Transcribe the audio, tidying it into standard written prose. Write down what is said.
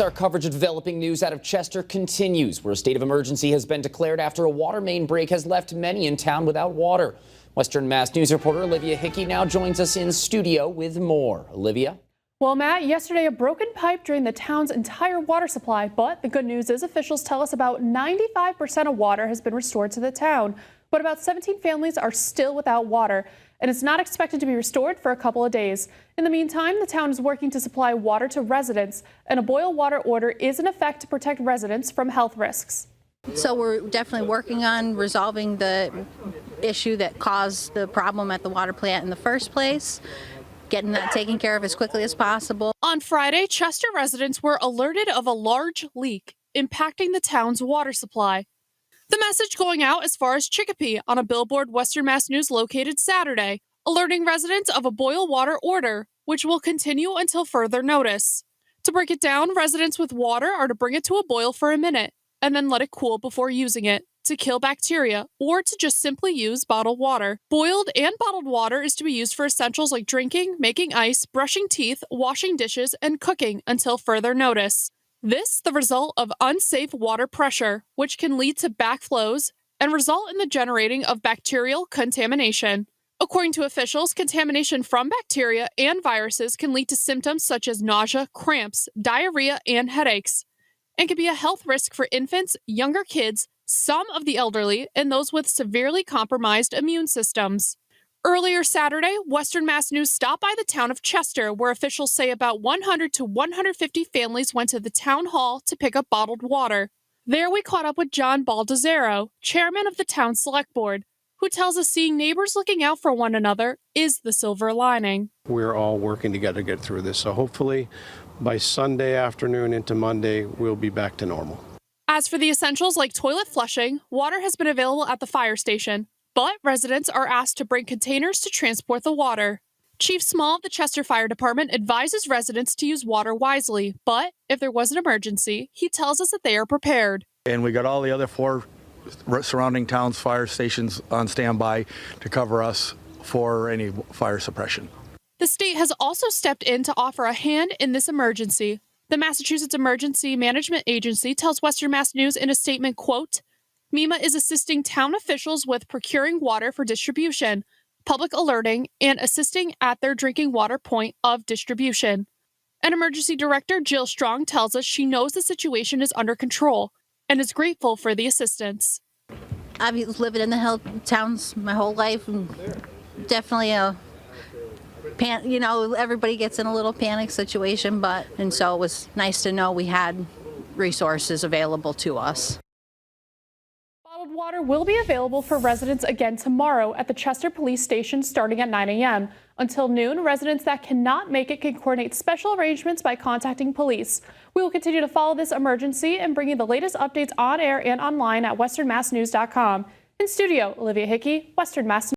Our coverage of developing news out of Chester continues, where a state of emergency has been declared after a water main break has left many in town without water. Western Mass News reporter Olivia Hickey now joins us in studio with more. Olivia? Well, Matt, yesterday a broken pipe drained the town's entire water supply, but the good news is officials tell us about 95% of water has been restored to the town, but about 17 families are still without water, and it's not expected to be restored for a couple of days. In the meantime, the town is working to supply water to residents, and a boil water order is in effect to protect residents from health risks. So we're definitely working on resolving the issue that caused the problem at the water plant in the first place, getting that taken care of as quickly as possible. On Friday, Chester residents were alerted of a large leak impacting the town's water supply. The message going out as far as Chicopee on a billboard Western Mass News located Saturday, alerting residents of a boil water order, which will continue until further notice. To break it down, residents with water are to bring it to a boil for a minute and then let it cool before using it to kill bacteria or to just simply use bottled water. Boiled and bottled water is to be used for essentials like drinking, making ice, brushing teeth, washing dishes, and cooking until further notice. This the result of unsafe water pressure, which can lead to backflows and result in the generating of bacterial contamination. According to officials, contamination from bacteria and viruses can lead to symptoms such as nausea, cramps, diarrhea, and headaches, and can be a health risk for infants, younger kids, some of the elderly, and those with severely compromised immune systems. Earlier Saturday, Western Mass News stopped by the town of Chester, where officials say about 100 to 150 families went to the town hall to pick up bottled water. There we caught up with John Baldazero, chairman of the town select board, who tells us seeing neighbors looking out for one another is the silver lining. We're all working together to get through this, so hopefully by Sunday afternoon into Monday, we'll be back to normal. As for the essentials like toilet flushing, water has been available at the fire station, but residents are asked to bring containers to transport the water. Chief Small of the Chester Fire Department advises residents to use water wisely, but if there was an emergency, he tells us that they are prepared. And we got all the other 4 surrounding towns' fire stations on standby to cover us for any fire suppression. The state has also stepped in to offer a hand in this emergency. The Massachusetts Emergency Management Agency tells Western Mass News in a statement, quote, MEMA is assisting town officials with procuring water for distribution, public alerting, and assisting at their drinking water point of distribution. An emergency director, Jill Strong, tells us she knows the situation is under control and is grateful for the assistance. I've been living in the towns my whole life, and definitely everybody gets in a little panic situation, and so it was nice to know we had resources available to us. Bottled water will be available for residents again tomorrow at the Chester Police Station starting at 9 a.m. Until noon, residents that cannot make it can coordinate special arrangements by contacting police. We will continue to follow this emergency and bring you the latest updates on air and online at westernmassnews.com. In studio, Olivia Hickey, Western Mass News.